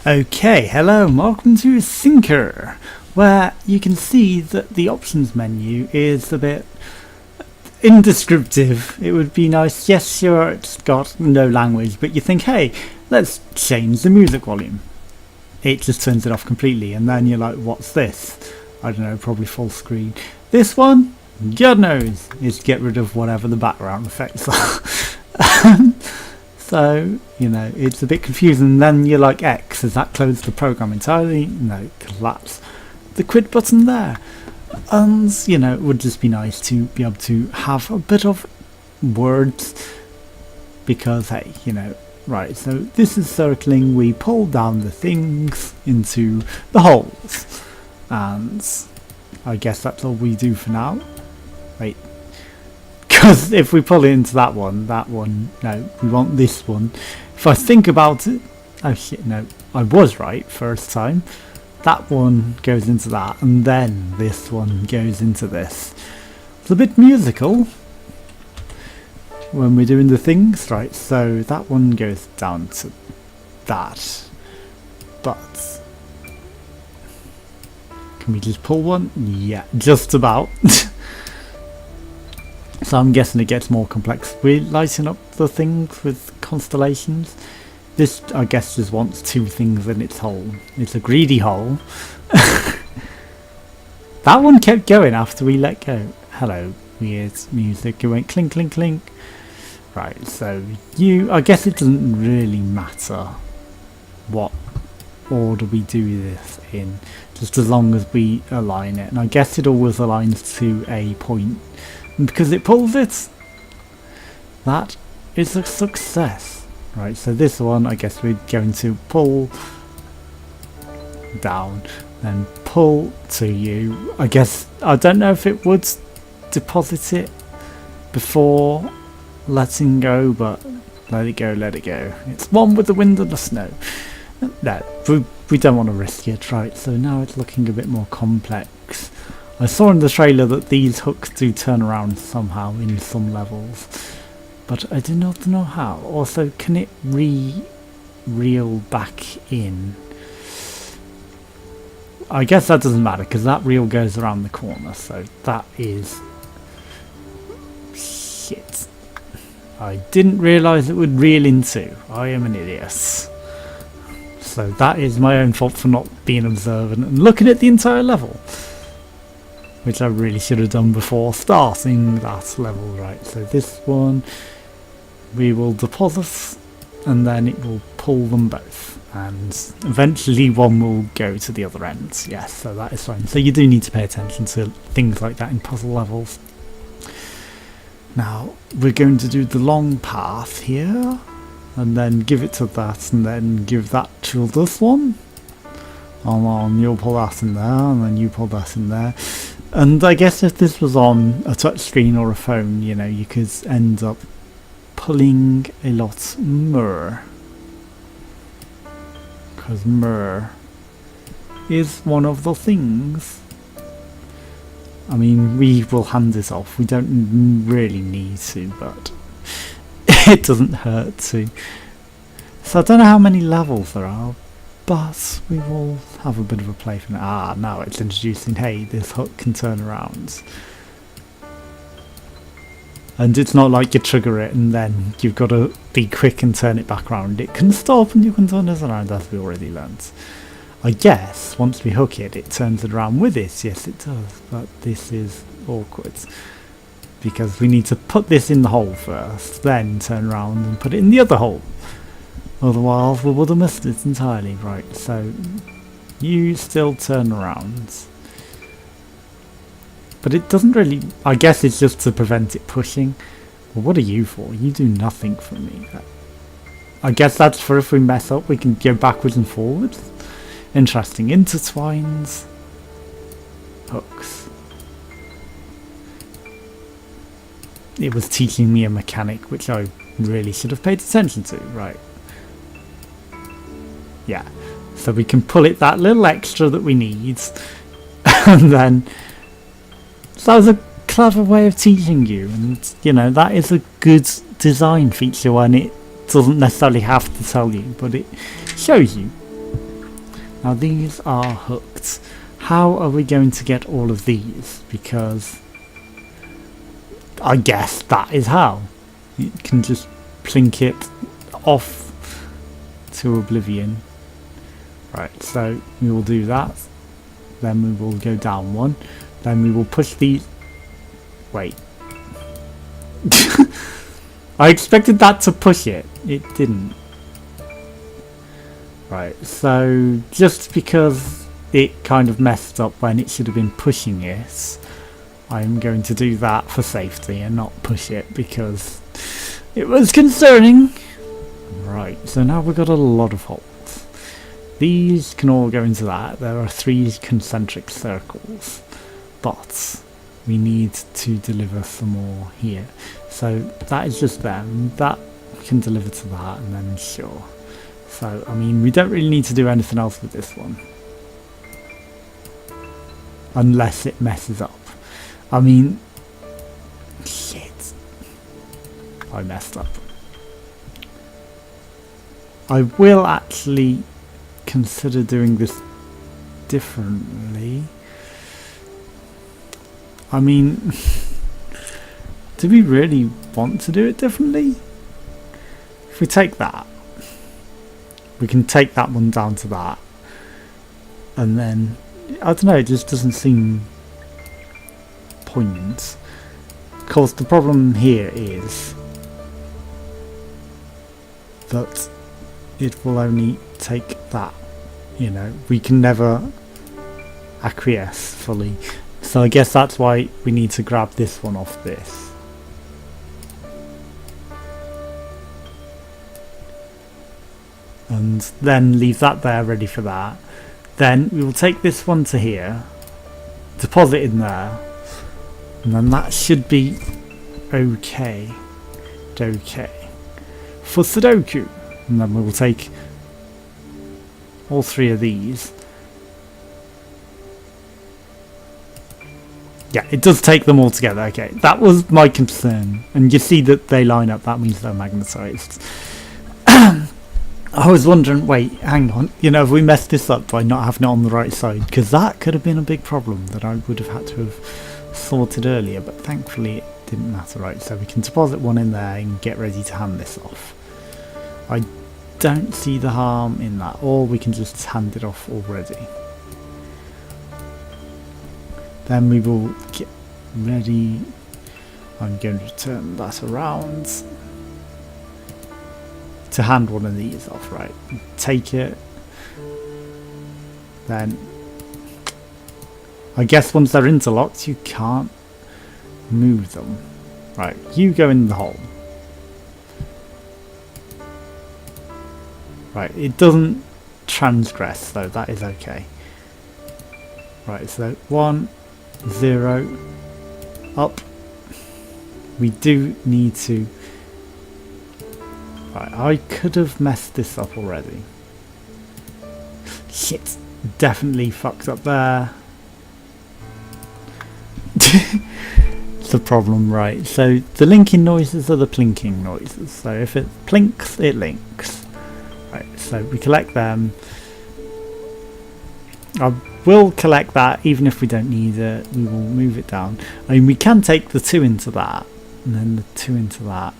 Okay, hello and welcome to Sinkr, where you can see that the options menu is a bit indescriptive. It would be nice, yes sure, it's got no language, but you think, hey, let's change the music volume. It just turns it off completely, and then you're like, what's this? I don't know, probably full screen. This one, God knows, is to get rid of whatever the background effects are. So, you know, it's a bit confusing. Then you're like, X, does that close the program entirely? No, collapse the quit button there. And, you know, it would just be nice to be able to have a bit of words because, hey, you know, right, so this is circling, we pull down the things into the holes. And I guess that's all we do for now. Wait. Because if we pull it into that one, no, we want this one. If I think about it, oh shit, no, I was right first time. That one goes into that, and then this one goes into this. It's a bit musical when we're doing the things, right? So that one goes down to that. But can we just pull one? Yeah, just about. So I'm guessing it gets more complex. We're lighting up the things with constellations. This, I guess, just wants two things in its hole. It's a greedy hole. That one kept going after we let go. Hello, weird music. It went clink, clink, clink. Right, so I guess it doesn't really matter what order we do this in, just as long as we align it. And I guess it always aligns to a point. And because it pulls it, that is a success. Right, so this one, I guess we're going to pull down, then pull to you. I guess, I don't know if it would deposit it before letting go, but let it go, let it go. It's one with the wind and the snow. No, we don't want to risk it, right? So now it's looking a bit more complex. I saw in the trailer that these hooks do turn around somehow in some levels, but I do not know how. Also, can it reel back in? I guess that doesn't matter because that reel goes around the corner, so that is shit. I didn't realise it would reel into. I am an idiot. So that is my own fault for not being observant and looking at the entire level, which I really should have done before starting that level. Right, so this one we will deposit and then it will pull them both, and eventually one will go to the other end. Yes, so that is fine. So you do need to pay attention to things like that in puzzle levels. Now we're going to do the long path here and then give it to that and then give that to this one, and then you'll pull that in there and then you pull that in there. And I guess if this was on a touchscreen or a phone, you know, you could end up pulling a lot more. Because more is one of the things. I mean, we will hand this off. We don't really need to, but it doesn't hurt to. So I don't know how many levels there are, but we will have a bit of a play from it. Ah, now it's introducing, hey, this hook can turn around. And it's not like you trigger it and then you've got to be quick and turn it back around. It can stop and you can turn it around, as we already learnt. I guess once we hook it, it turns it around with it. Yes, it does. But this is awkward, because we need to put this in the hole first, then turn around and put it in the other hole. Otherwise, we would have missed it entirely. Right, so you still turn around. But it doesn't really... I guess it's just to prevent it pushing. Well, what are you for? You do nothing for me. I guess that's for if we mess up, we can go backwards and forwards. Interesting. Intertwines. Hooks. It was teaching me a mechanic which I really should have paid attention to. Right. Yeah, so we can pull it that little extra that we need, and then that was a clever way of teaching you, and you know, that is a good design feature when it doesn't necessarily have to tell you, but it shows you. Now these are hooked. How are we going to get all of these? Because I guess that is how. You can just plink it off to oblivion. Right, so we will do that. Then we will go down one. Then we will push these. Wait. I expected that to push it. It didn't. Right, so just because it kind of messed up when it should have been pushing it, I'm going to do that for safety and not push it because it was concerning. Right, so now we've got a lot of holes. These can all go into that. There are 3 concentric circles, but we need to deliver some more here. So that is just them. That can deliver to that, and then sure. So, I mean, we don't really need to do anything else with this one. Unless it messes up. I mean, shit. I messed up. I will actually consider doing this differently. I mean, do we really want to do it differently? If we take that, we can take that one down to that. And then, I don't know, it just doesn't seem poignant. Of course, the problem here is that it will only take that. You know, we can never acquiesce fully. So I guess that's why we need to grab this one off this. And then leave that there ready for that. Then we will take this one to here, deposit in there, and then that should be okay. Okay. For Sudoku. And then we will take all 3 of these. Yeah, it does take them all together. Okay, that was my concern. And you see that they line up, that means they're magnetised. I was wondering, wait, hang on, you know, have we messed this up by not having it on the right side? Because that could have been a big problem that I would have had to have sorted earlier, but thankfully it didn't matter, right? So we can deposit one in there and get ready to hand this off. I don't see the harm in that, or we can just hand it off already. Then we will get ready. I'm going to turn that around to hand one of these off, right? Take it. Then I guess once they're interlocked you can't move them. Right, you go in the hole. Right, it doesn't transgress, so that is okay. Right, so 1, 0, up. We do need to... Right, I could have messed this up already. Shit, definitely fucked up there. It's a problem, right? So the linking noises are the plinking noises. So if it plinks, it links. Right, so we collect them. I will collect that even if we don't need it. We will move it down. I mean, we can take the 2 into that, and then the 2 into that.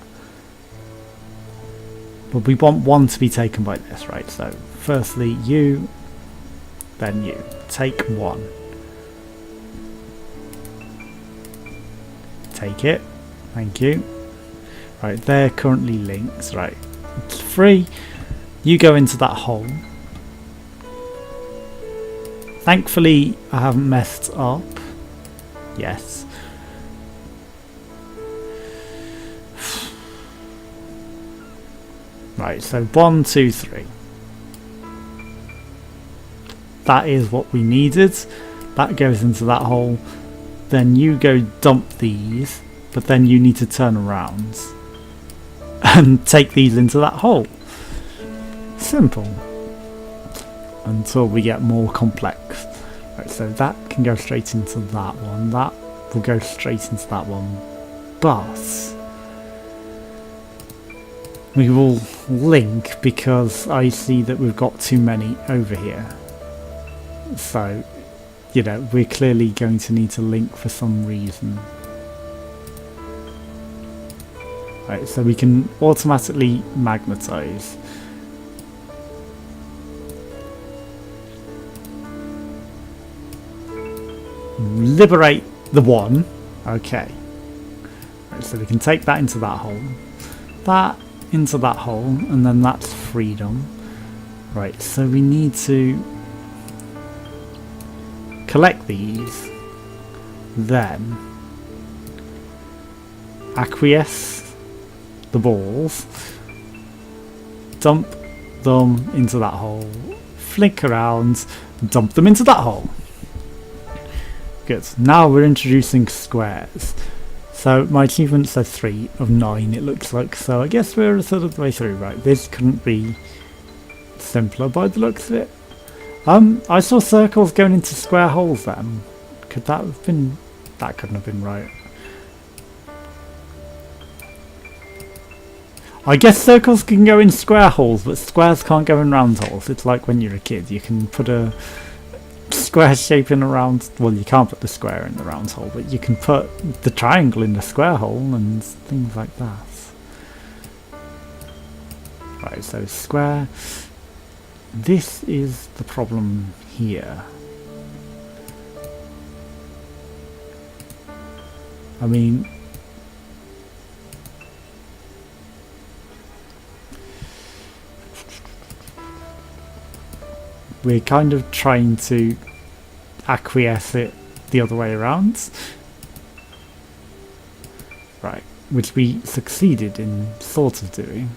But we want 1 to be taken by this, right? So firstly you, then you. Take 1. Take it. Thank you. Right, they're currently linked. Right, it's free. You go into that hole. Thankfully I haven't messed up. Yes. Right, so 1, 2, 3. That is what we needed. That goes into that hole. Then you go dump these, but then you need to turn around and take these into that hole. Simple. Until we get more complex. Right, so that can go straight into that one. That will go straight into that one. But we will link because I see that we've got too many over here. So, you know, we're clearly going to need to link for some reason. Right, so we can automatically magnetize. Liberate the one. Okay. Right, so we can take that into that hole. That into that hole, and then that's freedom. Right, so we need to collect these, then acquiesce the balls, dump them into that hole, flick around, dump them into that hole. Good. Now we're introducing squares. So my achievement says 3 of 9 it looks like, so I guess we're a third of the way through. Right, this couldn't be simpler by the looks of it. I saw circles going into square holes then. Could that have been... that couldn't have been right. I guess circles can go in square holes, but squares can't go in round holes. It's like when you're a kid, you can put a square shape in a round... well, you can't put the square in the round hole, but you can put the triangle in the square hole and things like that. Right, so square. This is the problem here. I mean... we're kind of trying to acquiesce it the other way around. Right, which we succeeded in sort of doing.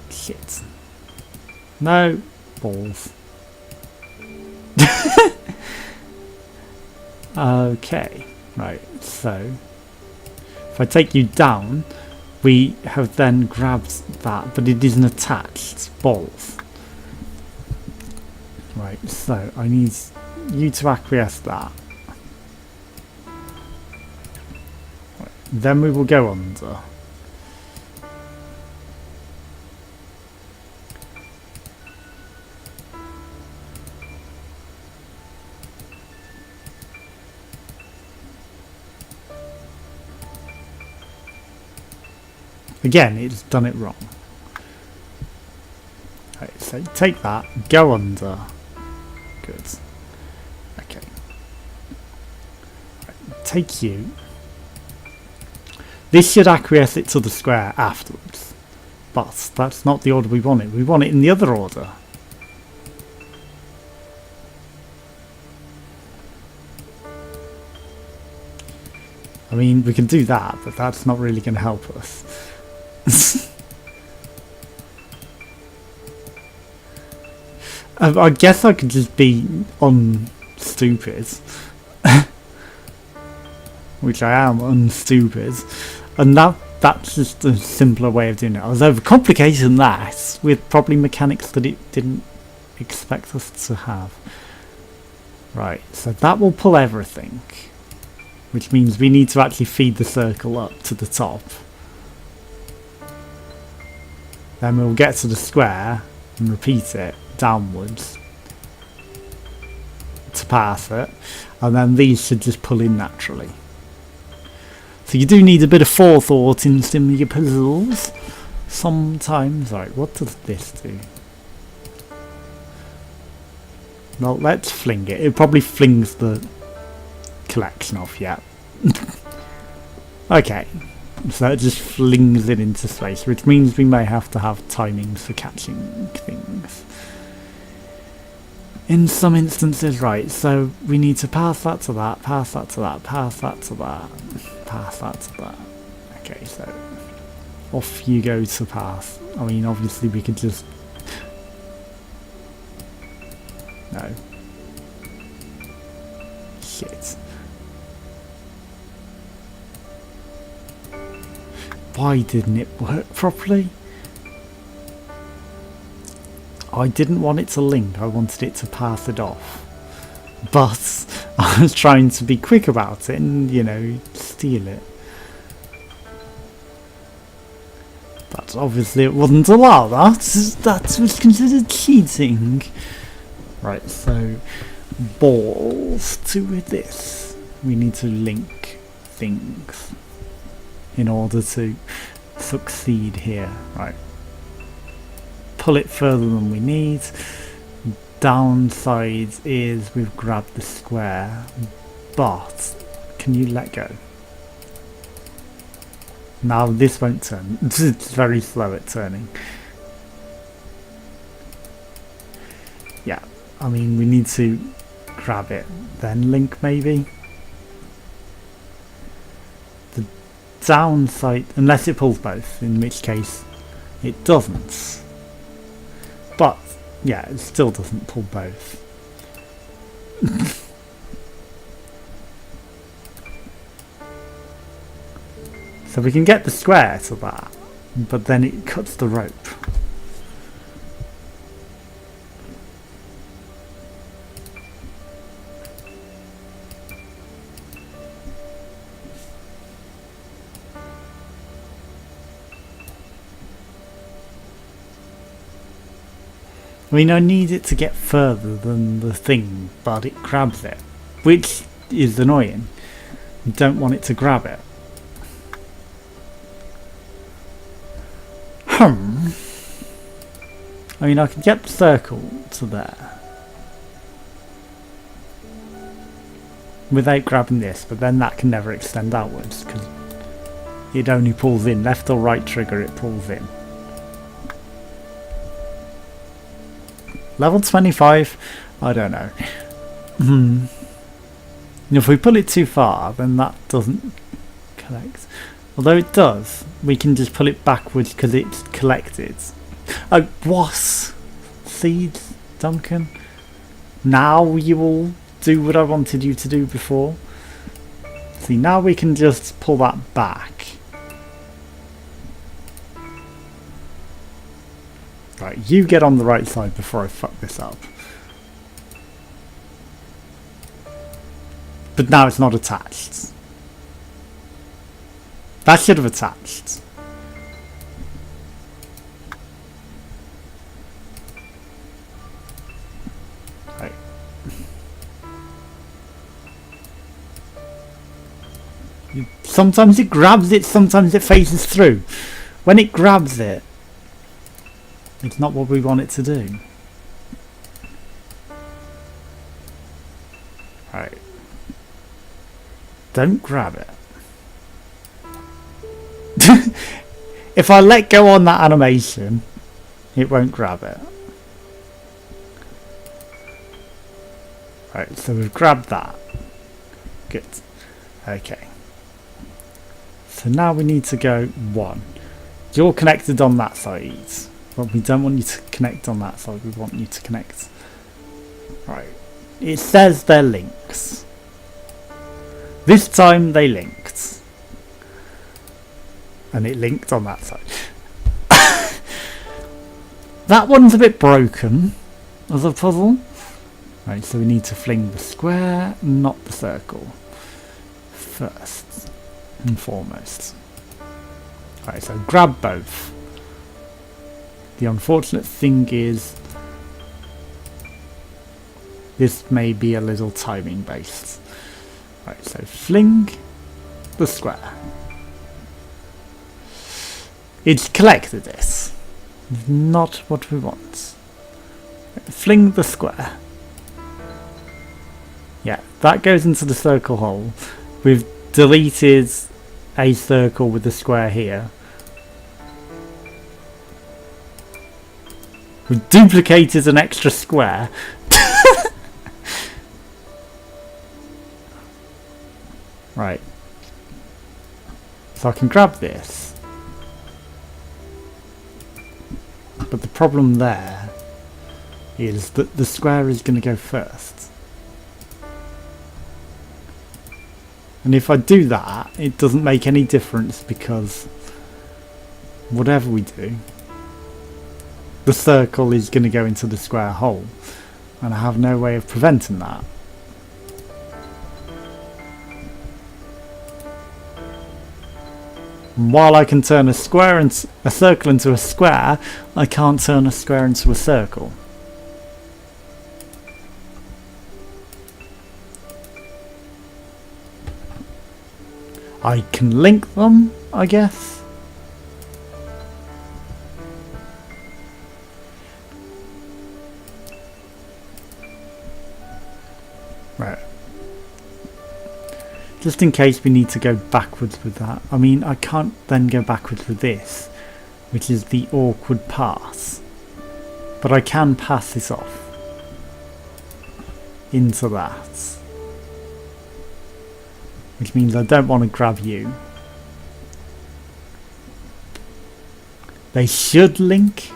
Shit. No balls. Okay, right, so if I take you down, we have then grabbed that, but it isn't attached. Balls. Right, so I need you to acquiesce that. Right, then we will go under. Again, it's done it wrong. Right, so take that, go under. Good. Okay. Right, take you. This should acquiesce it to the square afterwards. But that's not the order we want it. We want it in the other order. I mean, we can do that, but that's not really going to help us. I guess I could just be unstupid. Which I am unstupid. And that's just a simpler way of doing it. I was overcomplicating that with probably mechanics that it didn't expect us to have. Right, so that will pull everything. Which means we need to actually feed the circle up to the top. Then we'll get to the square and repeat it downwards to pass it, and then these should just pull in naturally. So you do need a bit of forethought in some of your puzzles sometimes. Right, what does this do? Well, let's fling it. It probably flings the collection off, yeah. Okay, so it just flings it into space, which means we may have to have timings for catching things. In some instances, right, so we need to pass that to that, pass that to that, pass that to that, pass that to that. Okay, so off you go to pass. I mean, obviously we could just... no. Shit. Why didn't it work properly? I didn't want it to link, I wanted it to pass it off. But I was trying to be quick about it and, you know, steal it. But obviously it wouldn't allow that. That was considered cheating. Right, so balls to this. We need to link things in order to succeed here. Right. Pull it further than we need. Downside is we've grabbed the square, but can you let go? Now this won't turn. It's very slow at turning. Yeah, I mean we need to grab it, then link maybe. The downside, unless it pulls both, in which case it doesn't. But yeah, it still doesn't pull both. So we can get the square to that, but then it cuts the rope. I mean, I need it to get further than the thing, but it grabs it, which is annoying. You don't want it to grab it. I mean, I can get the circle to there without grabbing this, but then that can never extend outwards because it only pulls in. Left or right trigger, it pulls in. Level 25? I don't know. If we pull it too far, then that doesn't collect. Although it does, we can just pull it backwards because it's collected. Oh, what? Seeds, Duncan? Now you will do what I wanted you to do before? See, now we can just pull that back. Right, you get on the right side before I fuck this up. But now it's not attached. That should have attached. Right. Sometimes it grabs it, sometimes it phases through. When it grabs it, it's not what we want it to do. Right. Don't grab it. If I let go on that animation, it won't grab it. Right, so we've grabbed that. Good. Okay. So now we need to go 1. You're connected on that side. But we don't want you to connect on that side, we want you to connect. Right. It says they're links. This time they linked. And it linked on that side. That one's a bit broken as a puzzle. Right, so we need to fling the square, not the circle. First and foremost. Right, so grab both. The unfortunate thing is this may be a little timing based. Right, so fling the square. It's collected this. Not what we want. Fling the square. Yeah, that goes into the circle hole. We've deleted a circle with the square here. We've duplicated an extra square. Right. So I can grab this. But the problem there is that the square is going to go first. And if I do that, it doesn't make any difference because whatever we do, the circle is going to go into the square hole. And I have no way of preventing that. And while I can turn a circle into a square, I can't turn a square into a circle. I can link them, I guess. Right. Just in case we need to go backwards with that. I mean, I can't then go backwards with this, which is the awkward pass. But I can pass this off into that. Which means I don't want to grab you. They should link.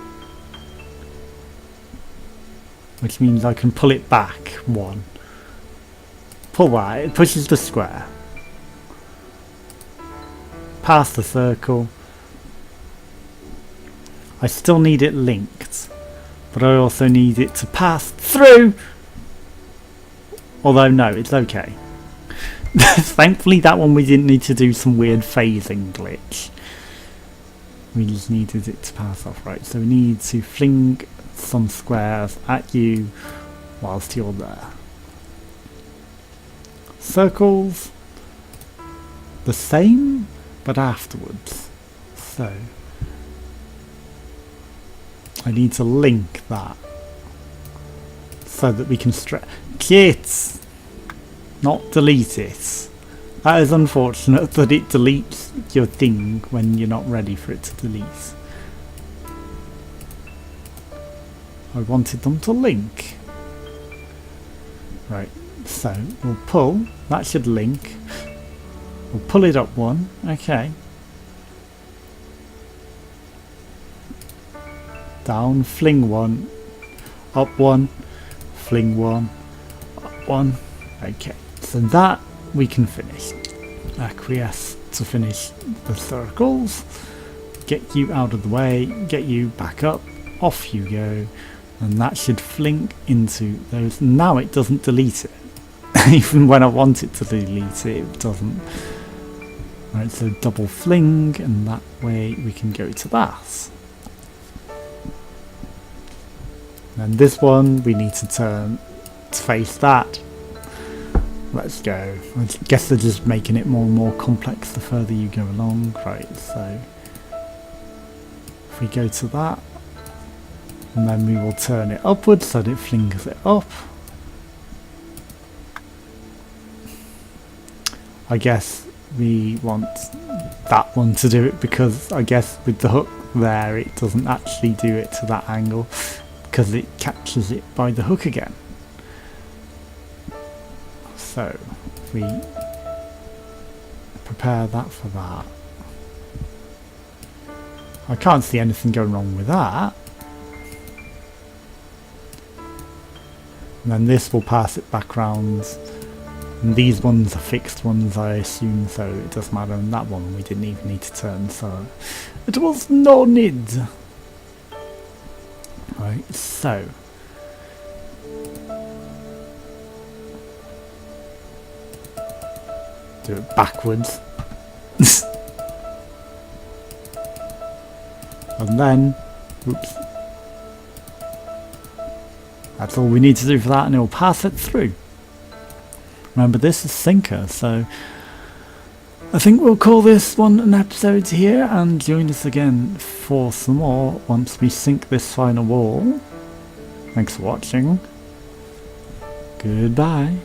Which means I can pull it back one. Pull that, it pushes the square. Past the circle. I still need it linked, but I also need it to pass through. Although no, it's okay. Thankfully that one we didn't need to do some weird phasing glitch. We just needed it to pass off, right? So we need to fling some squares at you whilst you're there. Circles, the same, but afterwards. So I need to link that so that we can stretch it, not delete it. That is unfortunate that it deletes your thing when you're not ready for it to delete. I wanted them to link. Right, so we'll pull, that should link. We'll pull it up one, okay. Down, fling one, up one, fling one, up one. Okay, so that we can finish. Acquiesce to finish the circles. Get you out of the way, get you back up, off you go. And that should fling into those. Now it doesn't delete it. Even when I want it to delete it, it doesn't. Right, so double fling, and that way we can go to that. And this one we need to turn to face that. Let's go. I guess they're just making it more and more complex the further you go along. Right, so if we go to that, and then we will turn it upwards so that it flings it up. I guess we want that one to do it because I guess with the hook there it doesn't actually do it to that angle because it catches it by the hook again. So if we prepare that for that. I can't see anything going wrong with that. And then this will pass it back round. And these ones are fixed ones, I assume, so it doesn't matter. And that one we didn't even need to turn, so it was no need. Right, so do it backwards. And then, oops. That's all we need to do for that, and it'll pass it through. Remember, this is Sinkr, so I think we'll call this one an episode here, and join us again for some more once we sink this final wall. Thanks for watching. Goodbye.